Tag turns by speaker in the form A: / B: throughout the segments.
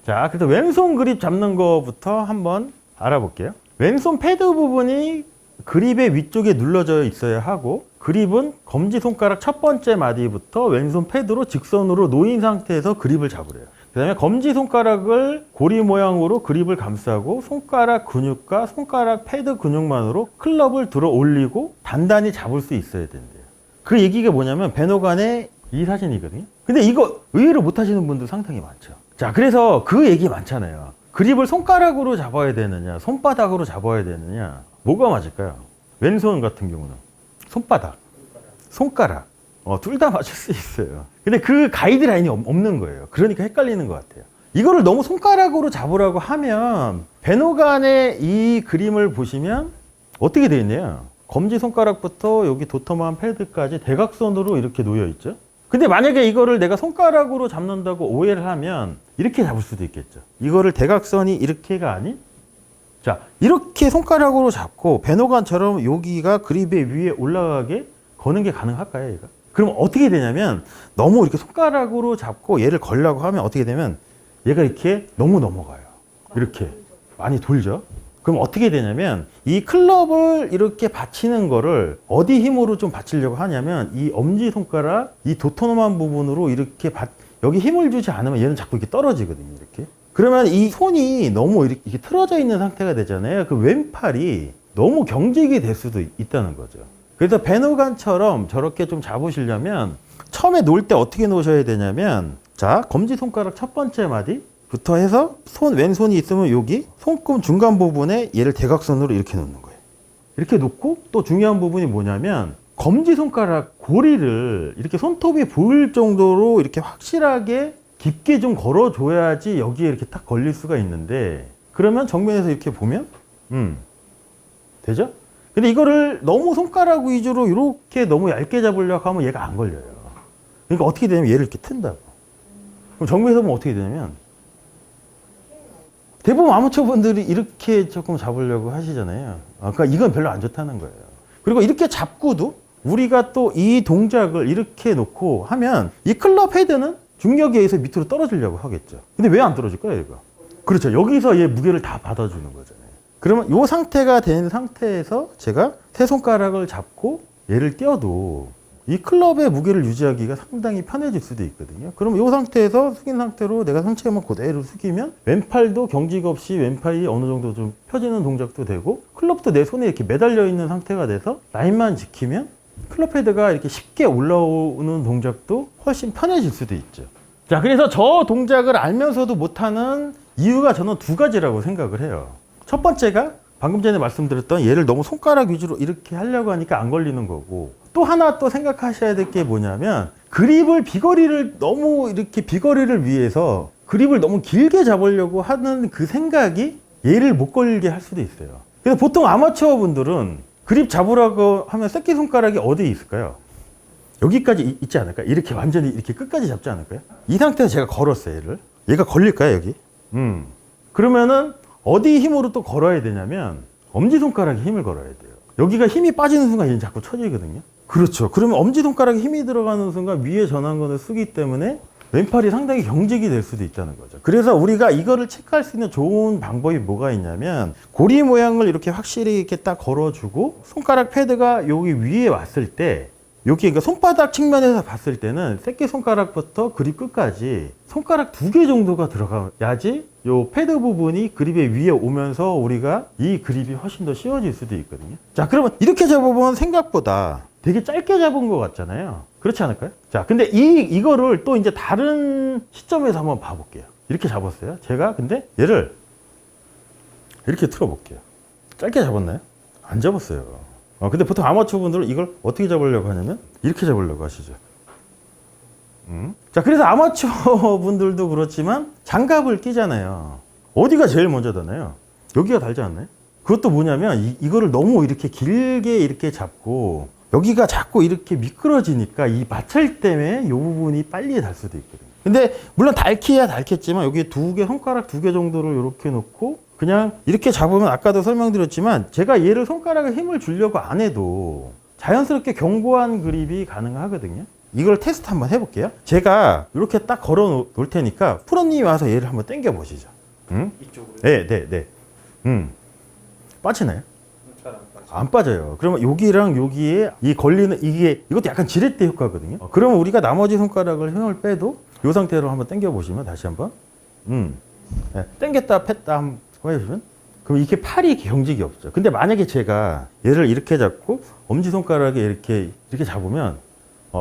A: 자, 그래서 왼손 그립 잡는 거부터 한번 알아볼게요. 왼손 패드 부분이 그립의 위쪽에 눌러져 있어야 하고, 그립은 검지손가락 첫 번째 마디부터 왼손 패드로 직선으로 놓인 상태에서 그립을 잡으래요. 그 다음에 검지손가락을 고리 모양으로 그립을 감싸고 손가락 근육과 손가락 패드 근육만으로 클럽을 들어 올리고 단단히 잡을 수 있어야 된대요. 그 얘기가 뭐냐면 배너간의 이 사진이거든요. 근데 이거 의외로 못하시는 분들 상당히 많죠. 자, 그래서 그 얘기 많잖아요. 그립을 손가락으로 잡아야 되느냐, 손바닥으로 잡아야 되느냐, 뭐가 맞을까요? 왼손 같은 경우는 손바닥, 손가락, 둘 다 맞을 수 있어요. 근데 그 가이드라인이 없는 거예요. 그러니까 헷갈리는 것 같아요. 이거를 너무 손가락으로 잡으라고 하면 배너간의 이 그림을 보시면 어떻게 되어 있냐? 검지손가락부터 여기 도톰한 패드까지 대각선으로 이렇게 놓여 있죠. 근데 만약에 이거를 내가 손가락으로 잡는다고 오해를 하면 이렇게 잡을 수도 있겠죠. 이거를 대각선이 이렇게가 아닌, 자, 이렇게 손가락으로 잡고 배너관처럼 여기가 그립의 위에 올라가게 거는 게 가능할까요, 얘가? 그럼 어떻게 되냐면 너무 이렇게 손가락으로 잡고 얘를 걸려고 하면 어떻게 되면 얘가 이렇게 너무 넘어가요. 이렇게 많이 돌죠. 그럼 어떻게 되냐면 이 클럽을 이렇게 받치는 거를 어디 힘으로 좀 받치려고 하냐면 이 엄지손가락 이 도톰한 부분으로 이렇게 여기 힘을 주지 않으면 얘는 자꾸 이렇게 떨어지거든요. 이렇게. 그러면 이 손이 너무 이렇게 틀어져 있는 상태가 되잖아요. 그 왼팔이 너무 경직이 될 수도 있다는 거죠. 그래서 배너관처럼 저렇게 좀 잡으시려면 처음에 놓을 때 어떻게 놓으셔야 되냐면, 자, 검지손가락 첫 번째 마디 부터 해서 왼손이 있으면 여기 손금 중간 부분에 얘를 대각선으로 이렇게 놓는 거예요. 이렇게 놓고 또 중요한 부분이 뭐냐면 검지손가락 고리를 이렇게 손톱이 보일 정도로 이렇게 확실하게 깊게 좀 걸어줘야지 여기에 이렇게 딱 걸릴 수가 있는데, 그러면 정면에서 이렇게 보면 되죠? 근데 이거를 너무 손가락 위주로 이렇게 너무 얇게 잡으려고 하면 얘가 안 걸려요. 그러니까 어떻게 되냐면 얘를 이렇게 튼다고. 그럼 정면에서 보면 어떻게 되냐면 대부분 아마추어 분들이 이렇게 조금 잡으려고 하시잖아요. 그러니까 이건 별로 안 좋다는 거예요. 그리고 이렇게 잡고도 우리가 또 이 동작을 이렇게 놓고 하면 이 클럽 헤드는 중력에 의해서 밑으로 떨어지려고 하겠죠. 근데 왜 안 떨어질까요, 얘가? 그렇죠. 여기서 얘 무게를 다 받아주는 거잖아요. 그러면 이 상태가 된 상태에서 제가 세 손가락을 잡고 얘를 떼어도 이 클럽의 무게를 유지하기가 상당히 편해질 수도 있거든요. 그럼 이 상태에서 숙인 상태로 내가 상체만 그대로 숙이면 왼팔도 경직 없이 왼팔이 어느 정도 좀 펴지는 동작도 되고 클럽도 내 손에 이렇게 매달려 있는 상태가 돼서 라인만 지키면 클럽 헤드가 이렇게 쉽게 올라오는 동작도 훨씬 편해질 수도 있죠. 자, 그래서 저 동작을 알면서도 못하는 이유가 저는 두 가지라고 생각을 해요. 첫 번째가 방금 전에 말씀드렸던 얘를 너무 손가락 위주로 이렇게 하려고 하니까 안 걸리는 거고, 또 하나 또 생각하셔야 될 게 뭐냐면 너무 이렇게 비거리를 위해서 그립을 너무 길게 잡으려고 하는 그 생각이 얘를 못 걸리게 할 수도 있어요. 그래서 보통 아마추어 분들은 그립 잡으라고 하면 새끼손가락이 어디에 있을까요? 여기까지 있지 않을까요? 이렇게 완전히 이렇게 끝까지 잡지 않을까요? 이 상태에서 제가 걸었어요, 얘를. 얘가 걸릴까요, 여기? 그러면은 어디 힘으로 또 걸어야 되냐면 엄지손가락에 힘을 걸어야 돼요. 여기가 힘이 빠지는 순간 얘는 자꾸 처지거든요. 그렇죠. 그러면 엄지손가락에 힘이 들어가는 순간 위에 전완근을 쓰기 때문에 왼팔이 상당히 경직이 될 수도 있다는 거죠. 그래서 우리가 이거를 체크할 수 있는 좋은 방법이 뭐가 있냐면 고리 모양을 이렇게 확실히 이렇게 딱 걸어주고 손가락 패드가 여기 위에 왔을 때 여기 그러니까 손바닥 측면에서 봤을 때는 새끼손가락부터 그립 끝까지 손가락 2개 정도가 들어가야지 요 패드 부분이 그립의 위에 오면서 우리가 이 그립이 훨씬 더 쉬워질 수도 있거든요. 자, 그러면 이렇게 잡아보면 생각보다 되게 짧게 잡은 것 같잖아요. 그렇지 않을까요? 자, 근데 이거를 또 이제 다른 시점에서 한번 봐볼게요. 이렇게 잡았어요. 제가 근데 얘를 이렇게 틀어볼게요. 짧게 잡았나요? 안 잡았어요. 근데 보통 아마추어 분들은 이걸 어떻게 잡으려고 하냐면 이렇게 잡으려고 하시죠. 자, 그래서 아마추어 분들도 그렇지만 장갑을 끼잖아요. 어디가 제일 먼저 닿나요? 여기가 닳지 않나요? 그것도 뭐냐면 이거를 너무 이렇게 길게 이렇게 잡고 여기가 자꾸 이렇게 미끄러지니까 이 마찰 때문에 이 부분이 빨리 닿을 수도 있거든요. 근데 물론 닳기야 닳겠지만 여기 손가락 2개 정도를 이렇게 놓고 그냥 이렇게 잡으면 아까도 설명드렸지만 제가 얘를 손가락에 힘을 주려고 안 해도 자연스럽게 견고한 그립이 가능하거든요. 이걸 테스트 한번 해볼게요. 제가 이렇게 딱 걸어 놓을 테니까 프로님이 와서 얘를 한번 당겨 보시죠.
B: 이쪽으로.
A: 네. 빠지나요? 안 빠져요. 그러면 여기랑 여기에 이 걸리는 이것도 약간 지렛대 효과거든요. 그러면 우리가 나머지 손가락을 힘을 빼도 이 상태로 한번 당겨 보시면 다시 한번 네, 당겼다 폈다 한번 해보시면 그럼 이렇게 팔이 경직이 없죠. 근데 만약에 제가 얘를 이렇게 잡고 엄지손가락에 이렇게 잡으면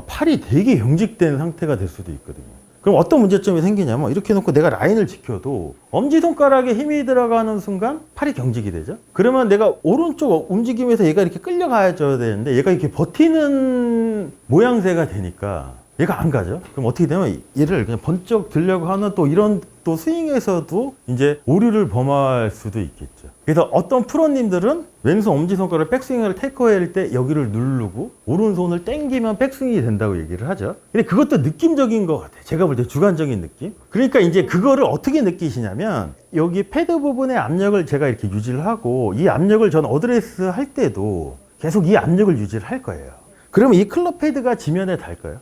A: 팔이 되게 경직된 상태가 될 수도 있거든요. 그럼 어떤 문제점이 생기냐면 이렇게 놓고 내가 라인을 지켜도 엄지손가락에 힘이 들어가는 순간 팔이 경직이 되죠. 그러면 내가 오른쪽 움직임에서 얘가 이렇게 끌려가야 되는데 얘가 이렇게 버티는 모양새가 되니까 얘가 안 가죠. 그럼 어떻게 되면 얘를 그냥 번쩍 들려고 하는 또 이런 또 스윙에서도 이제 오류를 범할 수도 있겠죠. 그래서 어떤 프로님들은 왼손 엄지손가락 백스윙을 테이크어웨이할 때 여기를 누르고 오른손을 당기면 백스윙이 된다고 얘기를 하죠. 근데 그것도 느낌적인 것 같아요. 제가 볼 때 주관적인 느낌. 그러니까 이제 그거를 어떻게 느끼시냐면 여기 패드 부분의 압력을 제가 이렇게 유지를 하고 이 압력을 전 어드레스 할 때도 계속 이 압력을 유지를 할 거예요. 그러면 이 클럽 패드가 지면에 닿을까요?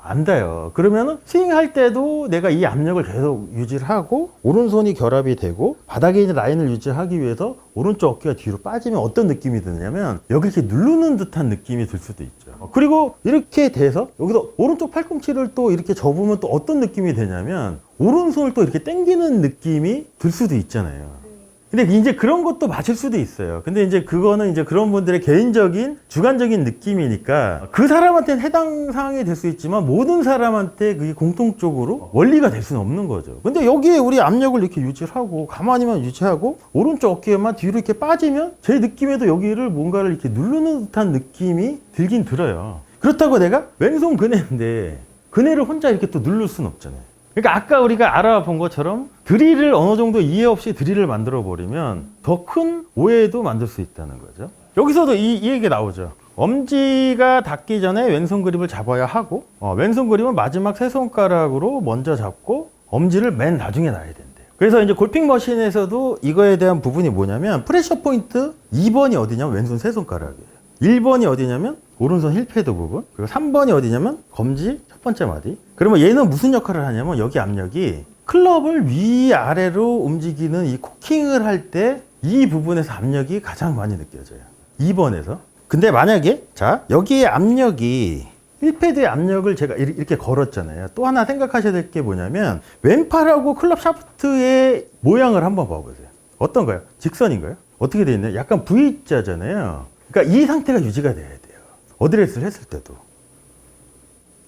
A: 안 닿아요. 그러면은 스윙할 때도 내가 이 압력을 계속 유지를 하고 오른손이 결합이 되고 바닥에 있는 라인을 유지하기 위해서 오른쪽 어깨가 뒤로 빠지면 어떤 느낌이 드냐면 여기 이렇게 누르는 듯한 느낌이 들 수도 있죠. 그리고 이렇게 돼서 여기서 오른쪽 팔꿈치를 또 이렇게 접으면 또 어떤 느낌이 되냐면 오른손을 또 이렇게 당기는 느낌이 들 수도 있잖아요. 근데 이제 그런 것도 맞을 수도 있어요. 근데 이제 그거는 이제 그런 분들의 개인적인 주관적인 느낌이니까 그 사람한테는 해당 사항이 될 수 있지만 모든 사람한테 그게 공통적으로 원리가 될 수는 없는 거죠. 근데 여기에 우리 압력을 이렇게 유지를 하고 가만히만 유지하고 오른쪽 어깨만 뒤로 이렇게 빠지면 제 느낌에도 여기를 뭔가를 이렇게 누르는 듯한 느낌이 들긴 들어요. 그렇다고 내가 왼손 그네인데 그네를 혼자 이렇게 또 누를 수는 없잖아요. 그러니까 아까 우리가 알아본 것처럼 드릴을 어느 정도 이해 없이 드릴을 만들어 버리면 더 큰 오해도 만들 수 있다는 거죠. 여기서도 이 얘기가 나오죠. 엄지가 닿기 전에 왼손 그립을 잡아야 하고 왼손 그립은 마지막 세 손가락으로 먼저 잡고 엄지를 맨 나중에 놔야 된대요. 그래서 이제 골핑 머신에서도 이거에 대한 부분이 뭐냐면 프레셔 포인트 2번이 어디냐면 왼손 세 손가락이에요. 1번이 어디냐면 오른손 힐패드 부분, 그리고 3번이 어디냐면 검지 첫 번째 마디. 그러면 얘는 무슨 역할을 하냐면 여기 압력이 클럽을 위아래로 움직이는 이 코킹을 할 때 이 부분에서 압력이 가장 많이 느껴져요. 2번에서. 근데 만약에 자 여기에 압력이 힐패드의 압력을 제가 이렇게 걸었잖아요. 또 하나 생각하셔야 될 게 뭐냐면 왼팔하고 클럽 샤프트의 모양을 한번 봐보세요. 어떤가요? 직선인가요? 어떻게 되어 있나요? 약간 V자잖아요. 그러니까 이 상태가 유지가 돼야 돼요. 어드레스를 했을 때도.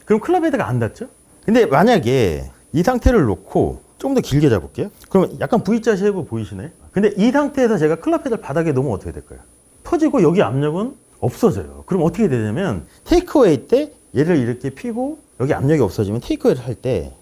A: 그럼 클럽 헤드가 안 닿죠? 근데 만약에 이 상태를 놓고 좀 더 길게 잡을게요. 그러면 약간 V자 쉐입 보이시나요? 근데 이 상태에서 제가 클럽 헤드를 바닥에 놓으면 어떻게 될까요? 터지고 여기 압력은 없어져요. 그럼 어떻게 되냐면 테이크어웨이 때 얘를 이렇게 피고 여기 압력이 없어지면 테이크어웨이를 할 때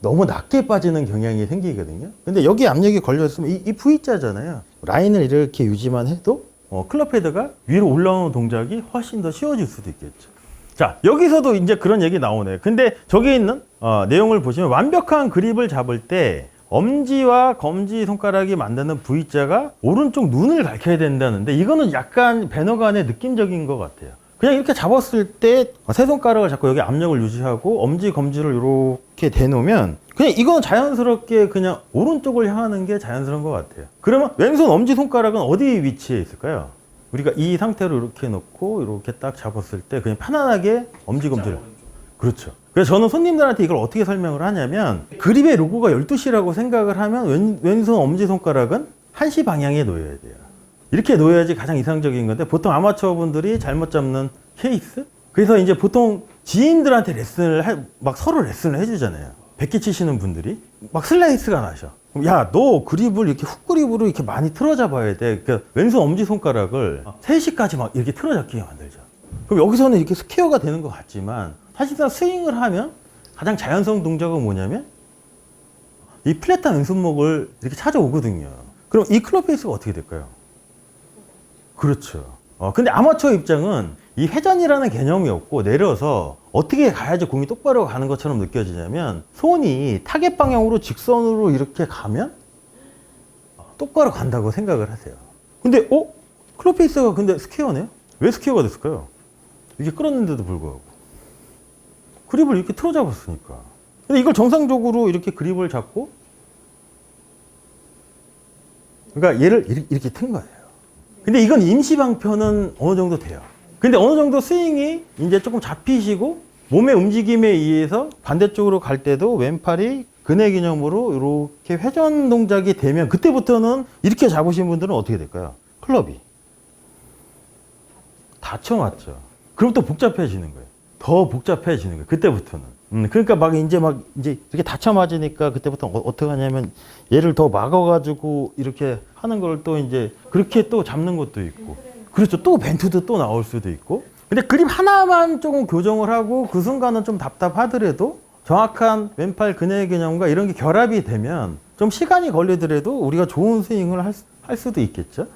A: 너무 낮게 빠지는 경향이 생기거든요. 근데 여기 압력이 걸려있으면 이 V자잖아요. 라인을 이렇게 유지만 해도 클럽 헤드가 위로 올라오는 동작이 훨씬 더 쉬워질 수도 있겠죠. 자, 여기서도 이제 그런 얘기 나오네. 근데 저기 있는 내용을 보시면 완벽한 그립을 잡을 때 엄지와 검지 손가락이 만드는 V자가 오른쪽 눈을 가리켜야 된다는데 이거는 약간 배너간의 느낌적인 것 같아요. 그냥 이렇게 잡았을 때 세 손가락을 잡고 여기 압력을 유지하고 엄지, 검지를 이렇게 대놓으면 그냥 이건 자연스럽게 그냥 오른쪽을 향하는 게 자연스러운 것 같아요. 그러면 왼손 엄지 손가락은 어디 위치에 있을까요? 우리가 이 상태로 이렇게 놓고 이렇게 딱 잡았을 때 그냥 편안하게 엄지, 검지를. 그렇죠. 그래서 저는 손님들한테 이걸 어떻게 설명을 하냐면 그립의 로고가 12시라고 생각을 하면 왼손 엄지손가락은 1시 방향에 놓여야 돼요. 이렇게 놓여야지 가장 이상적인 건데 보통 아마추어 분들이 잘못 잡는 케이스? 그래서 이제 보통 지인들한테 막 서로 레슨을 해주잖아요. 100개 치시는 분들이 막 슬라이스가 나셔. 야, 너 그립을 이렇게 훅 그립으로 이렇게 많이 틀어 잡아야 돼. 그러니까 왼손 엄지손가락을 3시까지 막 이렇게 틀어 잡게 만들죠. 그럼 여기서는 이렇게 스퀘어가 되는 것 같지만 사실상 스윙을 하면 가장 자연스러운 동작은 뭐냐면 이 플랫한 왼손목을 이렇게 찾아오거든요. 그럼 이 클럽 페이스가 어떻게 될까요? 그렇죠. 근데 아마추어 입장은 이 회전이라는 개념이 없고 내려서 어떻게 가야지 공이 똑바로 가는 것처럼 느껴지냐면 손이 타겟 방향으로 직선으로 이렇게 가면 똑바로 간다고 생각을 하세요. 근데 클럽 페이스가 근데 스퀘어네요? 왜 스퀘어가 됐을까요? 이게 끌었는데도 불구하고. 그립을 이렇게 틀어 잡았으니까. 근데 이걸 정상적으로 이렇게 그립을 잡고, 그러니까 얘를 이렇게 튼 거예요. 근데 이건 임시 방편은 어느 정도 돼요. 근데 어느 정도 스윙이 이제 조금 잡히시고 몸의 움직임에 의해서 반대쪽으로 갈 때도 왼팔이 근해 기념으로 이렇게 회전 동작이 되면 그때부터는 이렇게 잡으신 분들은 어떻게 될까요? 클럽이 닫혀 맞죠. 그럼 또 복잡해지는 거예요. 더 복잡해지는 거예요. 그때부터는. 그러니까 막 이제 이렇게 닫혀 맞으니까 그때부터 어떻게 하냐면 얘를 더 막아가지고 이렇게 하는 걸 또 이제 그렇게 또 잡는 것도 있고. 그렇죠. 또 벤투도 또 나올 수도 있고. 근데 그립 하나만 조금 교정을 하고 그 순간은 좀 답답하더라도 정확한 왼팔 근해 개념과 이런 게 결합이 되면 좀 시간이 걸리더라도 우리가 좋은 스윙을 할 수도 있겠죠.